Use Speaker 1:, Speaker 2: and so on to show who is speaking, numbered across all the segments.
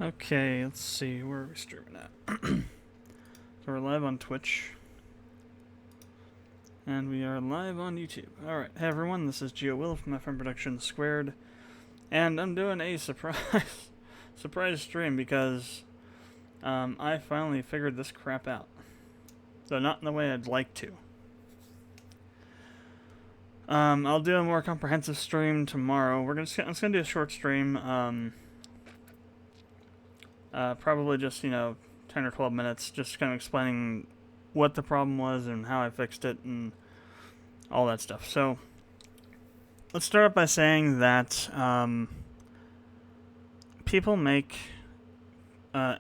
Speaker 1: Okay, let's see, where are we streaming at? So we're live on Twitch. And we are live on YouTube. Alright, hey everyone, this is Will from Productions². And I'm doing a surprise stream because I finally figured this crap out. Though not in the way I'd like to. I'll do a more comprehensive stream tomorrow. I'm just gonna do a short stream. Probably just, 10 or 12 minutes, just kind of explaining what the problem was and how I fixed it and all that stuff. So, let's start up by saying that people make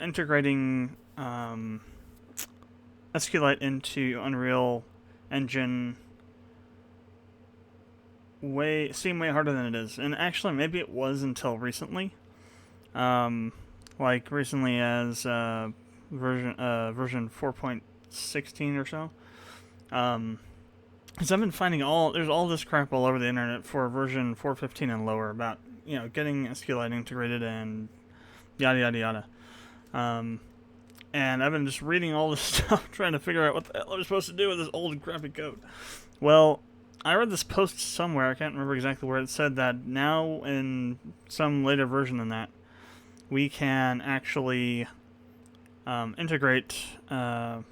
Speaker 1: integrating SQLite into Unreal Engine seem way harder than it is. And actually, maybe it was until recently. Like recently as version 4.16 or so. Because I've been finding there's all this crap all over the internet for version 4.15 and lower about, getting SQLite integrated and yada yada yada. And I've been just reading all this stuff trying to figure out what the hell I'm supposed to do with this old crappy code. Well, I read this post somewhere, I can't remember exactly where, it said that now in some later version than that, we can actually integrate the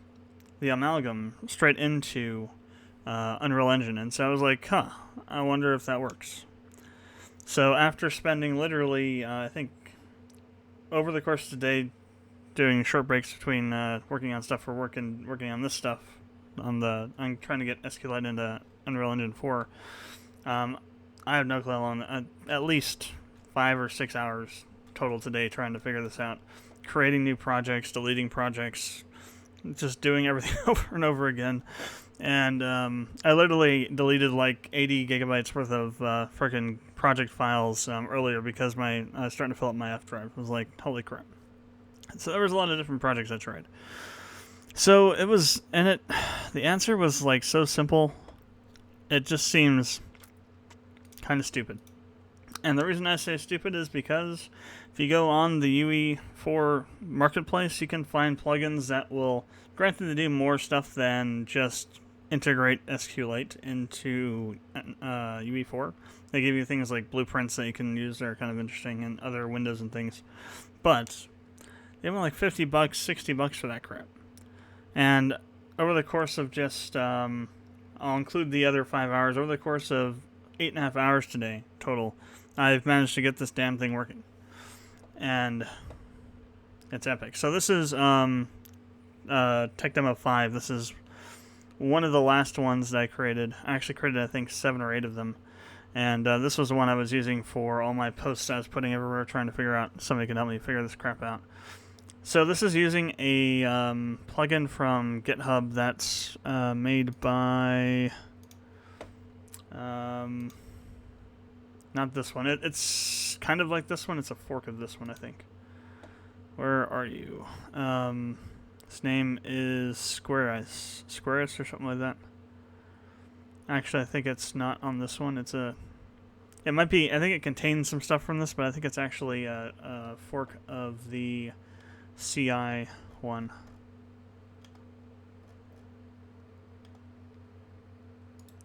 Speaker 1: amalgam straight into Unreal Engine. And so I was like, I wonder if that works. So after spending literally, I think, over the course of the day, doing short breaks between working on stuff for work and working on this stuff, I'm trying to get SQLite into Unreal Engine 4. I have no clue how long, at least 5 or 6 hours total today trying to figure this out. Creating new projects, deleting projects, just doing everything over and over again. And I literally deleted like 80 gigabytes worth of freaking project files earlier because I was starting to fill up my F drive. I was like, holy crap. So there was a lot of different projects I tried. So the answer was like so simple, it just seems kind of stupid. And the reason I say stupid is because if you go on the UE4 marketplace, you can find plugins that will, granted, they do more stuff than just integrate SQLite into UE4. They give you things like blueprints that you can use that are kind of interesting, and other windows and things. But they want like $50, $60 for that crap. And over the course of just, I'll include the other 5 hours, over the course of 8.5 hours today total, I've managed to get this damn thing working. And it's epic. So this is Tech Demo 5. This is one of the last ones that I created. I actually created, I think, 7 or 8 of them. And this was the one I was using for all my posts I was putting everywhere, trying to figure out, somebody could help me figure this crap out. So this is using a plugin from GitHub that's made by... not this one. It's kind of like this one. It's a fork of this one, I think. Where are you? His name is Squareus or something like that. Actually, I think it's not on this one. It might be. I think it contains some stuff from this, but I think it's actually a fork of the CI one.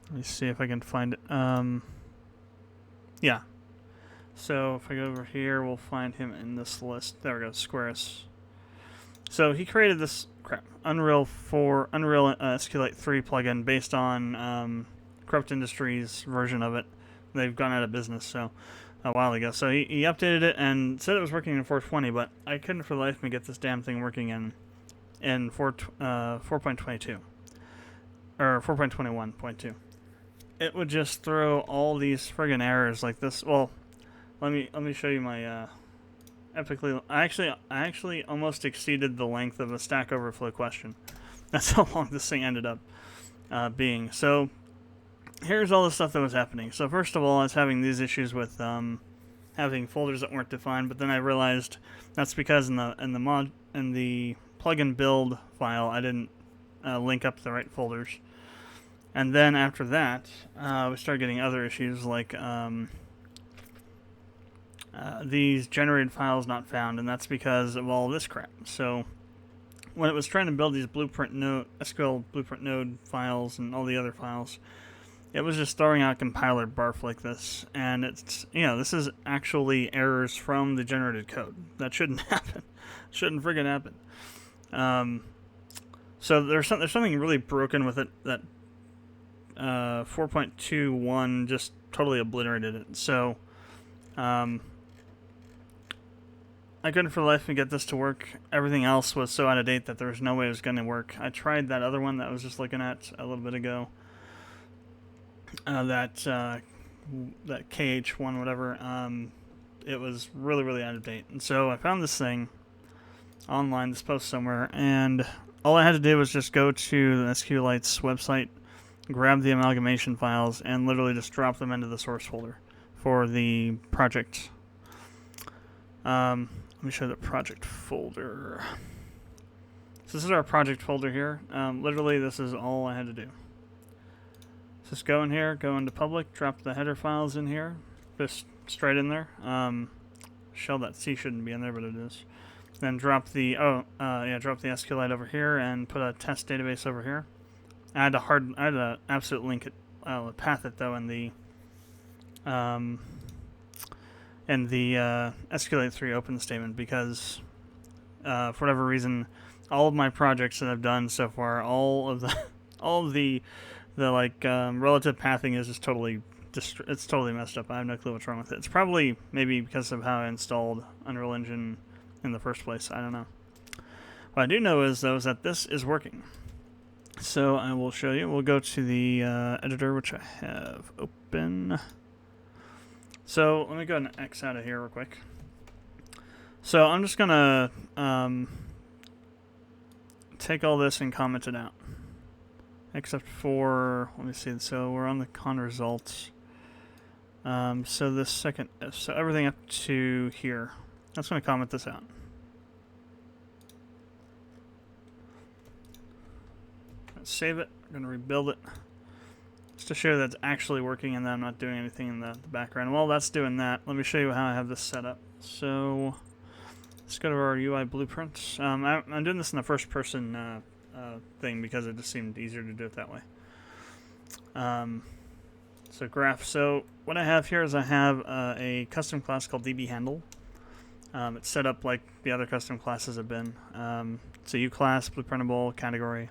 Speaker 1: Let me see if I can find it. Yeah. So if I go over here, we'll find him in this list. There we go, Squareus. So he created this Unreal SQLite 3 plugin based on Corrupt Industries version of it. They've gone out of business a while ago. So he updated it and said it was working in 420, but I couldn't for the life of me get this damn thing working in 4.22 or 4.21.2. It would just throw all these friggin' errors like this. Well, let me show you my epically. I actually almost exceeded the length of a Stack Overflow question. That's how long this thing ended up being. So here's all the stuff that was happening. So first of all, I was having these issues with having folders that weren't defined, but then I realized that's because in the plugin build file I didn't link up the right folders. And then after that, we started getting other issues like these generated files not found, and that's because of all this crap. So when it was trying to build these blueprint node, SQL blueprint node files and all the other files, it was just throwing out compiler barf like this. And it's, this is actually errors from the generated code. That shouldn't happen. Shouldn't friggin' happen. So there's something really broken with it that 4.21 just totally obliterated it. So I couldn't for the life of me get this to work. Everything else was so out of date that there was no way it was going to work. I tried that other one that I was just looking at a little bit ago. That KH1, whatever. It was really, really out of date. And so I found this thing online, this post somewhere, and all I had to do was just go to the SQLite's website, grab the amalgamation files, and literally just drop them into the source folder for the project. Let me show the project folder. So this is our project folder here. Literally, this is all I had to do. Just go in here, go into public, drop the header files in here, just straight in there. Shell.c shouldn't be in there, but it is. Then drop the drop the SQLite over here and put a test database over here. I had to absolute link it, path it though in the SQLite 3 open statement, because for whatever reason, all of my projects that I've done so far, all of the relative pathing is just totally it's totally messed up. I have no clue what's wrong with it. It's probably maybe because of how I installed Unreal Engine in the first place. I don't know. What I do know is though is that this is working. So I will show you. We'll go to the editor, which I have open. So let me go ahead and X out of here real quick. So I'm just gonna take all this and comment it out. Except for, let me see, so we're on the con results. So this second, so everything up to here. I'm just going to comment this out. Let's save it. I'm going to rebuild it. Just to show that it's actually working and that I'm not doing anything in the background. While that's doing that, let me show you how I have this set up. So let's go to our UI blueprints. I'm doing this in the first person thing because it just seemed easier to do it that way. So graph. So what I have here is I have a custom class called dbHandle. It's set up like the other custom classes have been. It's a U class, blueprintable category.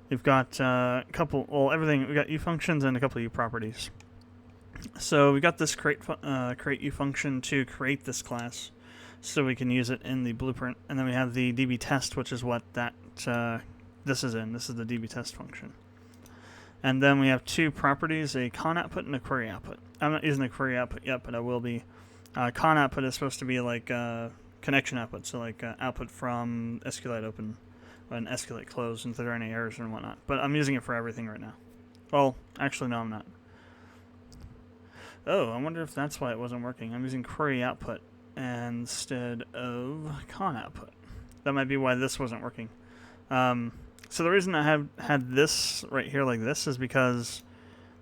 Speaker 1: We've got a couple, everything. We got U functions and a couple of U properties. So we got this create U function to create this class, so we can use it in the blueprint. And then we have the db test, which is what that this is in. This is the db test function. And then we have two properties, a con output and a query output. I'm not using the query output yet, but I will be. Con output is supposed to be like connection output, so like output from SQLite open and SQLite close, and if there are any errors and whatnot. But I'm using it for everything right now. Well, actually, no, I'm not. Oh, I wonder if that's why it wasn't working. I'm using query output instead of con output. That might be why this wasn't working. So the reason I have had this right here like this is because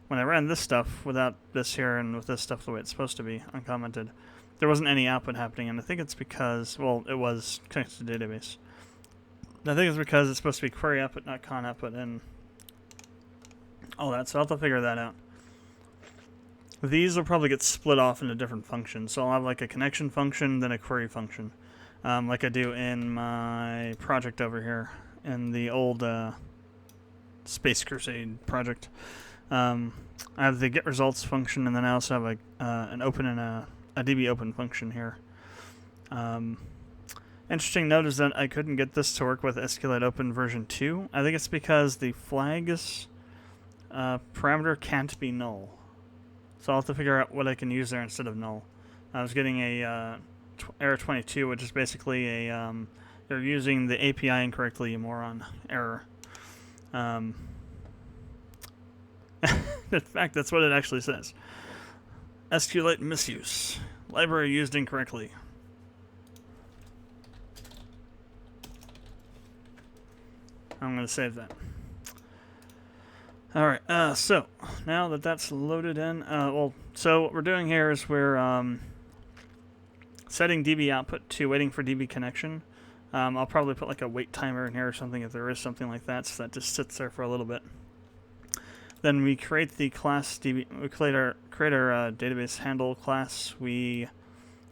Speaker 1: when I ran this stuff without this here and with this stuff the way it's supposed to be, uncommented, there wasn't any output happening. And I think it's because, well, it was connected to the database. I think it's because it's supposed to be query output, not con output, and all that. So I'll have to figure that out. These will probably get split off into different functions. So I'll have like a connection function, then a query function, like I do in my project over here in the old Space Crusade project. I have the get results function, and then I also have an open and a db open function here. Interesting note is that I couldn't get this to work with SQLite Open version 2. I think it's because the flags parameter can't be null. So I'll have to figure out what I can use there instead of null. I was getting a error 22, which is basically a you're using the API incorrectly, you moron error. In fact, that's what it actually says. SQLite misuse. Library used incorrectly. I'm going to save that. Alright, so now that that's loaded in, so what we're doing here is we're setting DB output to waiting for DB connection. I'll probably put like a wait timer in here or something if there is something like that, so that just sits there for a little bit. Then we create the class DB. We create our database handle class. We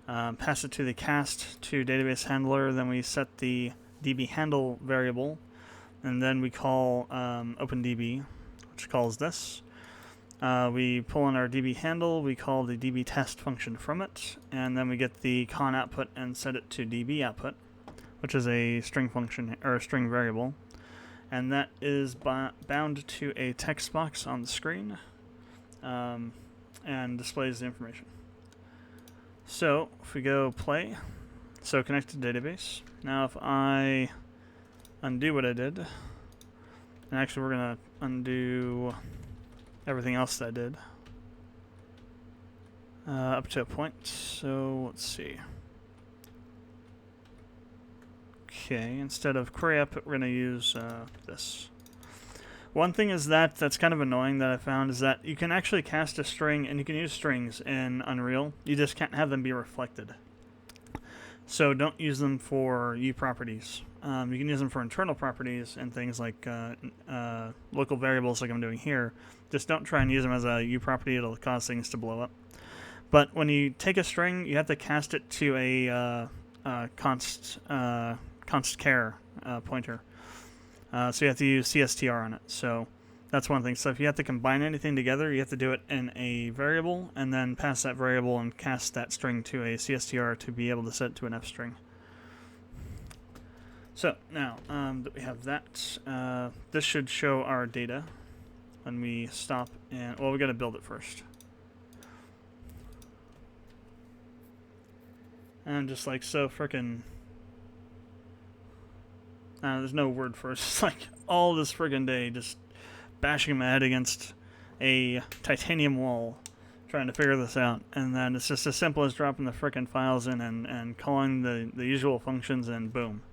Speaker 1: pass it to the cast to database handler. Then we set the DB handle variable, and then we call OpenDB, which calls this. We pull in our DB handle, we call the DB test function from it, and then we get the con output and set it to DB output, which is a string function or a string variable, and that is bound to a text box on the screen and displays the information. So if we go play, so connect to database. Now if I undo what I did, and actually we're gonna undo everything else that I did up to a point. So let's see. Okay, instead of query output, we're gonna use this. One thing is that's kind of annoying that I found is that you can actually cast a string, and you can use strings in Unreal. You just can't have them be reflected. So don't use them for U properties. You can use them for internal properties and things like local variables like I'm doing here. Just don't try and use them as a U property. It'll cause things to blow up. But when you take a string, you have to cast it to a const char pointer. So you have to use CSTR on it. So that's one thing. So if you have to combine anything together, you have to do it in a variable and then pass that variable and cast that string to a CSTR to be able to set it to an F string. So now that we have that, this should show our data when we stop and, well, we got to build it first. And just like so frickin', there's no word for it. It's just like all this friggin' day just bashing my head against a titanium wall trying to figure this out. And then it's just as simple as dropping the frickin' files in and calling the usual functions, and boom.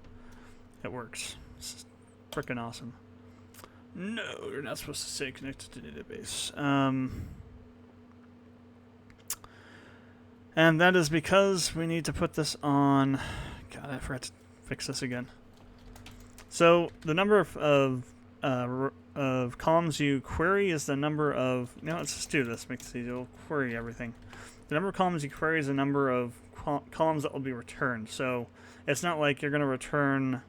Speaker 1: It works. It's frickin' awesome. No, you're not supposed to say connected to database. And that is because we need to put this on... God, I forgot to fix this again. So the number of columns you query is the number of... No, let's just do this. Make this easy. We'll query everything. The number of columns you query is the number of columns that will be returned. So it's not like you're going to return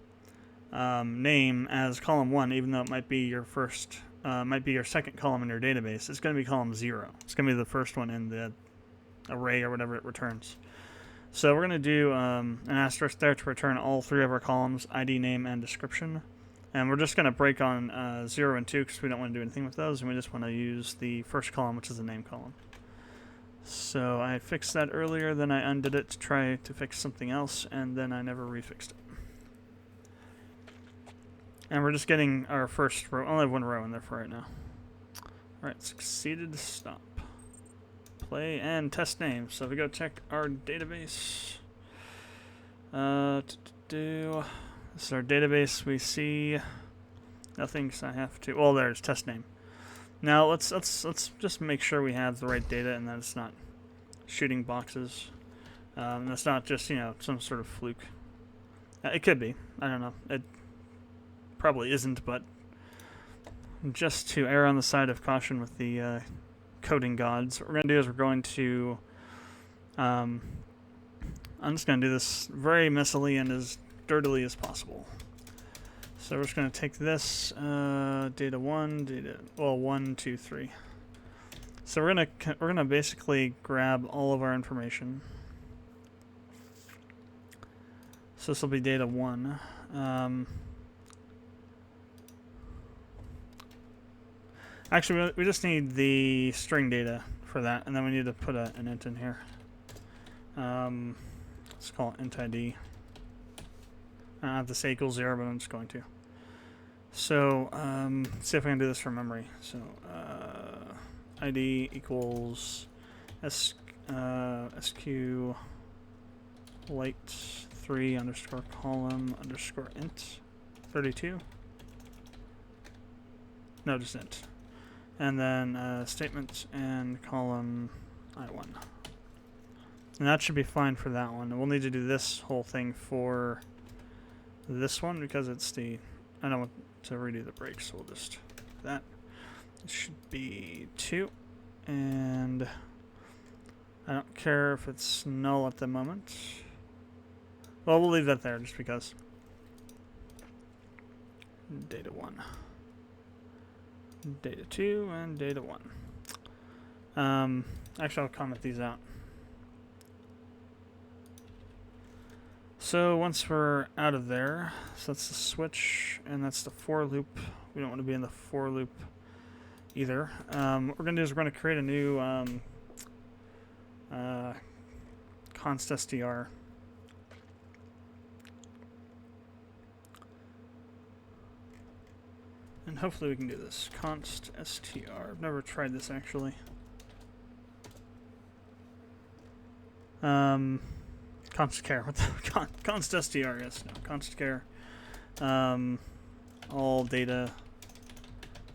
Speaker 1: name as column 1, even though it might be your first, might be your second column in your database. It's going to be column 0. It's going to be the first one in the array or whatever it returns. So we're going to do an asterisk there to return all 3 of our columns, ID, name, and description. And we're just going to break on 0 and 2 because we don't want to do anything with those, and we just want to use the first column, which is the name column. So I fixed that earlier, then I undid it to try to fix something else, and then I never refixed it. And we're just getting our first row. I only have 1 row in there for right now. Alright, succeeded, stop. Play and test name. So if we go check our database. This is our database. We see nothing, so I have to... Well, there's test name. Now let's just make sure we have the right data and that it's not shooting boxes. And that's not just, you know, some sort of fluke. It could be. I don't know. It probably isn't, but just to err on the side of caution with the coding gods, what we're going to do is we're going to... I'm just going to do this very messily and as dirtily as possible. So we're just going to take this, data 1, 1, 2, 3. So we're gonna basically grab all of our information. So this will be data 1. Actually, we just need the string data for that, and then we need to put an int in here. Let's call it int ID. I don't have to say equals 0, but I'm just going to. So, let's see if I can do this from memory. So, ID equals sq light 3 underscore column underscore int 32. No, just int. And then statement and column I1. And that should be fine for that one. And we'll need to do this whole thing for this one because it's the... I don't want to redo the break, so we'll just do that. It should be 2. And I don't care if it's null at the moment. Well, we'll leave that there just because. Data 1. Data 2 and data 1. Actually, I'll comment these out. So once we're out of there, so that's the switch, and that's the for loop. We don't want to be in the for loop either. What we're going to do is we're going to create a new const.str. And hopefully we can do this. Const.str. I've never tried this actually. Const.char. What the const.str, yes. No, const.char. All data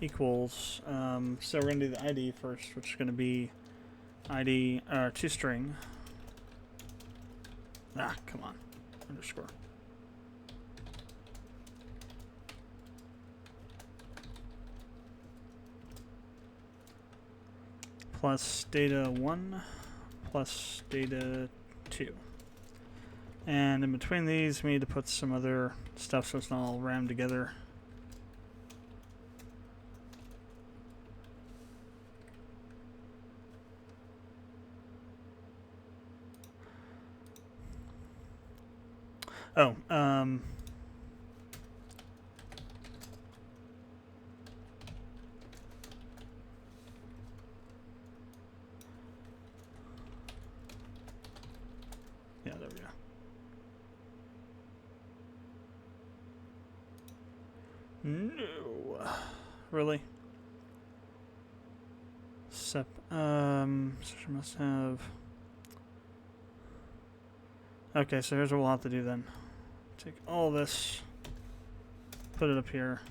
Speaker 1: equals. So we're going to do the ID first, which is going to be ID toString. Ah, come on. Underscore. Plus data 1 plus data 2. And in between these, we need to put some other stuff so it's not all rammed together. Oh, yeah, there we go. No. Really? Sep, searcher must have... Okay, so here's what we'll have to do then. Take all this, put it up here.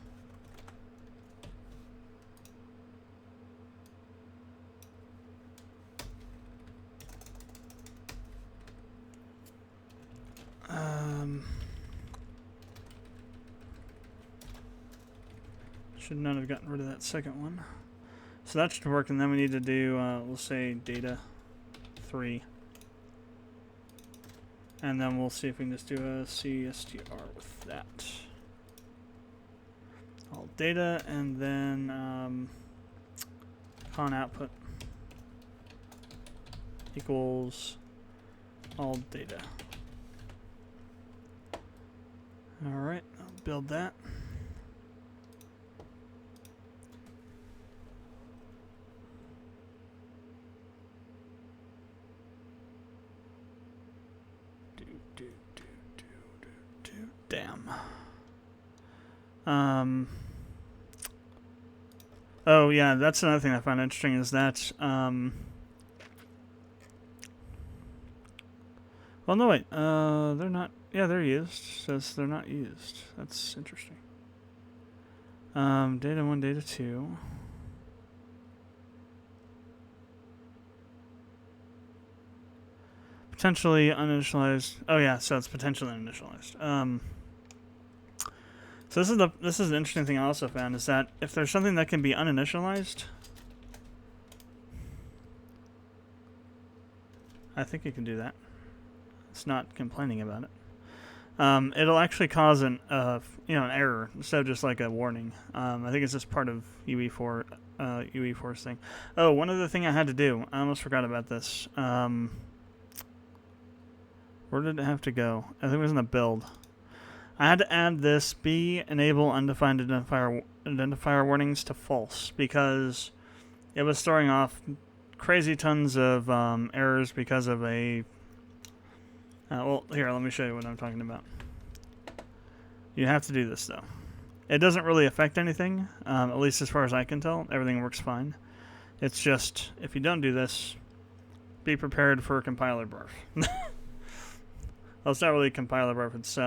Speaker 1: Should not have gotten rid of that second one. So that should work, and then we need to do, we'll say data 3. And then we'll see if we can just do a CSTR with that. All data, and then con output equals all data. Alright, I'll build that. Damn. Oh yeah, that's another thing I found interesting is that well no wait, they're not, yeah, they're used. It says they're not used. That's interesting. Data 1, data 2. Potentially uninitialized. Oh yeah, so it's potentially uninitialized. So this is an interesting thing I also found is that if there's something that can be uninitialized, I think it can do that. It's not complaining about it. It'll actually cause an an error instead of just like a warning. I think it's just part of UE4's thing. Oh, one other thing I had to do. I almost forgot about this. Where did it have to go? I think it was in the build. I had to add this enable undefined identifier warnings to false because it was throwing off crazy tons of errors because of a... well, here, let me show you what I'm talking about. You have to do this, though. It doesn't really affect anything, at least as far as I can tell. Everything works fine. It's just, if you don't do this, be prepared for a compiler barf. Well, it's not really a compiler barf, it's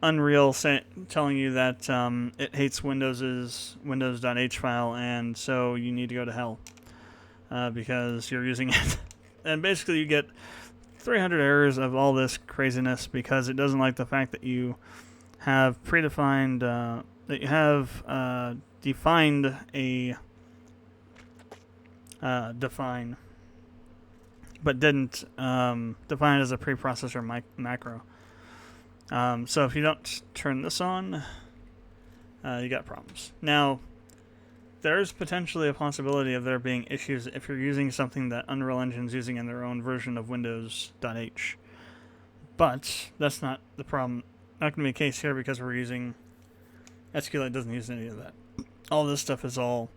Speaker 1: Unreal telling you that it hates Windows's Windows.h file, and so you need to go to hell because you're using it. And basically, you get 300 errors of all this craziness because it doesn't like the fact that you have predefined that you have defined a define, but didn't define it as a preprocessor macro. So if you don't turn this on, you got problems. Now, there's potentially a possibility of there being issues if you're using something that Unreal Engine's using in their own version of Windows.h. But that's not the problem. Not going to be the case here because we're using SQLite doesn't use any of that. All this stuff is all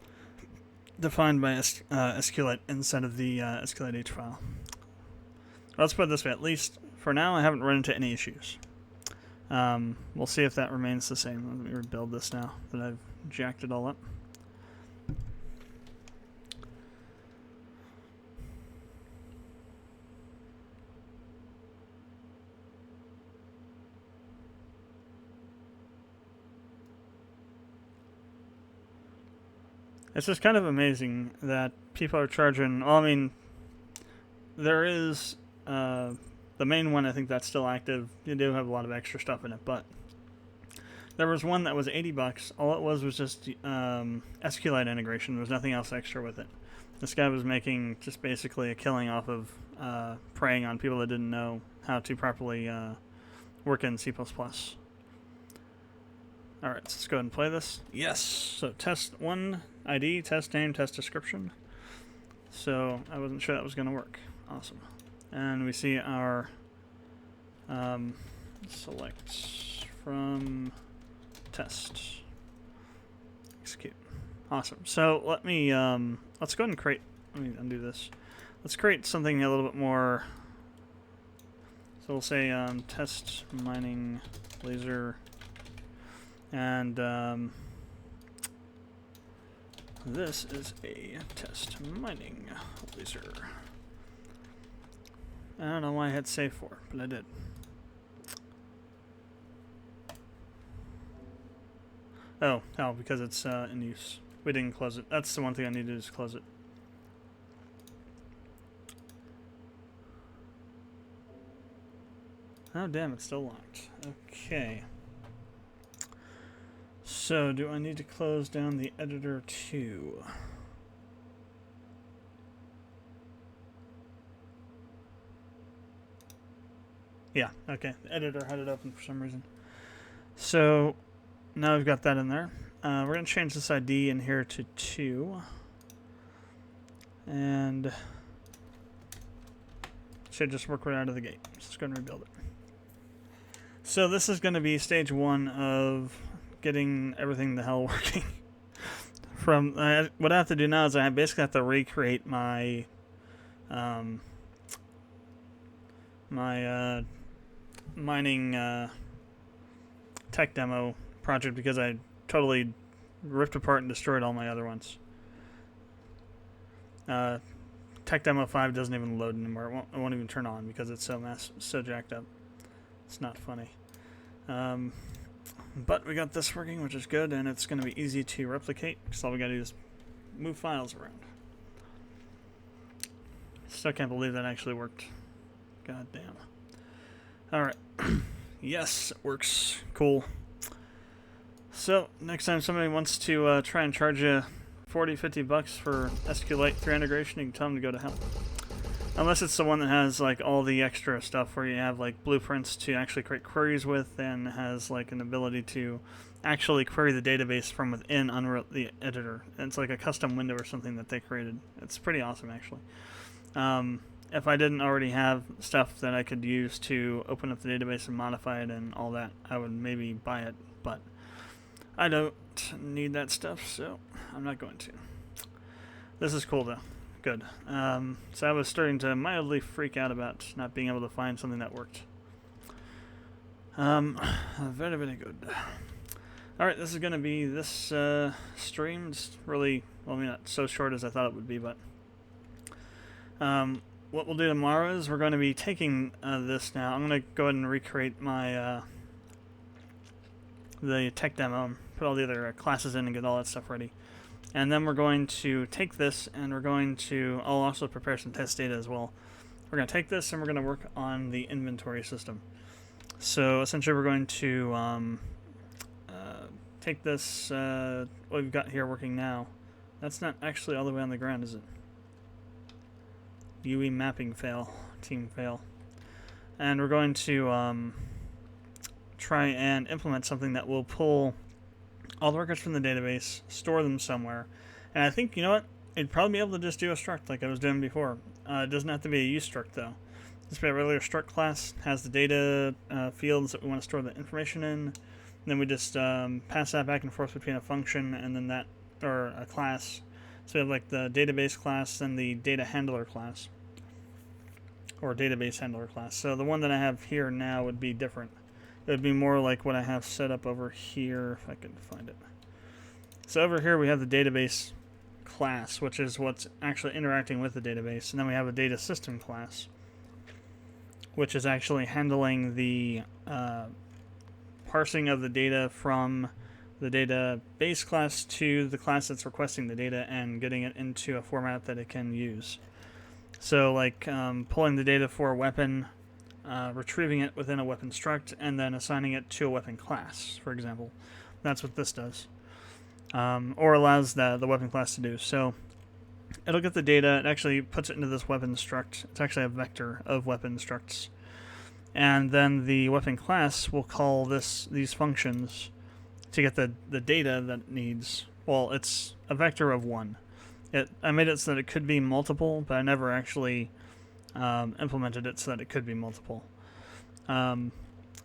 Speaker 1: defined by SQLite instead of the SQLite-H file. Let's put it this way. At least for now, I haven't run into any issues. We'll see if that remains the same. Let me rebuild this now that I've jacked it all up. It's just kind of amazing that people are charging. Well, I mean, there is the main one. I think that's still active. You do have a lot of extra stuff in it, but there was one that was $80. All it was just SQLite integration. There was nothing else extra with it. This guy was making just basically a killing off of preying on people that didn't know how to properly work in C++. Alright, so let's go ahead and play this. Yes! So test 1 ID, test name, test description. So I wasn't sure that was going to work. Awesome. And we see our select from test. Execute. Awesome. So let me, let's go ahead and create, let me undo this. Let's create something a little bit more. So we'll say test mining laser. And this is a test mining laser. I don't know why I had save for, but I did. Oh, because it's in use. We didn't close it. That's the one thing I need to do is close it. Oh, damn, it's still locked. Okay. So, do I need to close down the editor too? Yeah, okay. The editor had it open for some reason. So, now we've got that in there. We're going to change this ID in here to 2. And it should just work right out of the gate. So let's go and rebuild it. So this is going to be stage 1 of getting everything the hell working. From what I have to do now is I basically have to recreate my mining tech demo project because I totally ripped apart and destroyed all my other ones. Tech demo 5 doesn't even load anymore. It won't even turn on because it's so jacked up. It's not funny. But we got this working, which is good, and it's going to be easy to replicate because all we got to do is move files around. Still can't believe that actually worked. God damn. Alright. Yes, it works. Cool. So, next time somebody wants to try and charge you $40-50 for SQLite 3 integration, you can tell them to go to hell. Unless it's the one that has like all the extra stuff where you have like blueprints to actually create queries with and has like an ability to actually query the database from within Unreal the editor. It's like a custom window or something that they created. It's pretty awesome actually. If I didn't already have stuff that I could use to open up the database and modify it and all that, I would maybe buy it, but I don't need that stuff, so I'm not going to. This is cool though. Good. So I was starting to mildly freak out about not being able to find something that worked. Very, very good. Alright, this is going to be this stream. It's really, well, I mean, not so short as I thought it would be, but what we'll do tomorrow is we're going to be taking this now. I'm going to go ahead and recreate my the tech demo and put all the other classes in and get all that stuff ready. And then we're going to take this and we're going to, I'll also prepare some test data as well. We're going to take this and we're going to work on the inventory system. So essentially we're going to take this, what we've got here working now. That's not actually all the way on the ground, is it? UE mapping fail, team fail. And we're going to try and implement something that will pull all the records from the database, store them somewhere. And I think, you know what? It'd probably be able to just do a struct like I was doing before. It doesn't have to be a use struct though. Just be a regular struct class, has the data fields that we want to store the information in. And then we just pass that back and forth between a function and then that, or a class. So we have like the database class and the data handler class, or database handler class. So the one that I have here now would be different. It would be more like what I have set up over here, if I can find it. So over here we have the database class, which is what's actually interacting with the database. And then we have a data system class, which is actually handling the parsing of the data from the database class to the class that's requesting the data and getting it into a format that it can use. So like pulling the data for a weapon, retrieving it within a weapon struct, and then assigning it to a weapon class, for example. That's what this does. Or allows the weapon class to do. So it'll get the data, it actually puts it into this weapon struct. It's actually a vector of weapon structs. And then the weapon class will call these functions to get the data that it needs. Well, it's a vector of one. I made it so that it could be multiple, but I never actually implemented it so that it could be multiple. And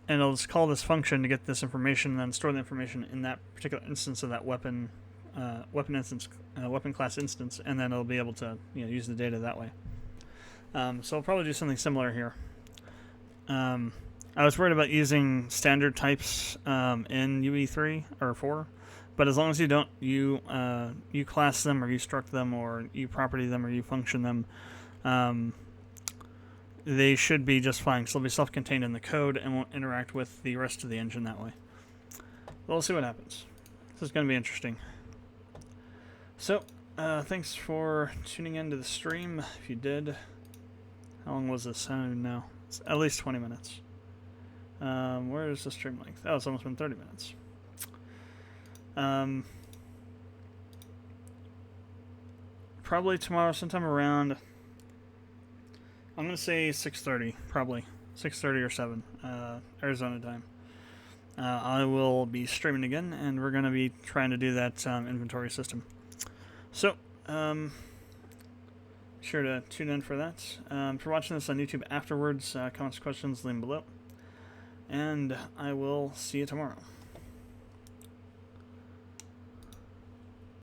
Speaker 1: it'll just call this function to get this information and then store the information in that particular instance of that weapon class instance, and then it'll be able to use the data that way. So I'll probably do something similar here. I was worried about using standard types in UE3 or 4, but as long as you don't you class them or you struct them or you property them or you function them, they should be just fine. So they'll be self-contained in the code and won't interact with the rest of the engine that way. But we'll see what happens. This is going to be interesting. So, thanks for tuning into the stream. If you did, how long was this? I don't even know. It's at least 20 minutes. Where is the stream length? Oh, it's almost been 30 minutes. Probably tomorrow sometime around, I'm going to say 6:30, probably. 6:30 or 7, Arizona time. I will be streaming again, and we're going to be trying to do that inventory system. So, sure to tune in for that. If you're watching this on YouTube afterwards, comments, questions, leave them below. And I will see you tomorrow.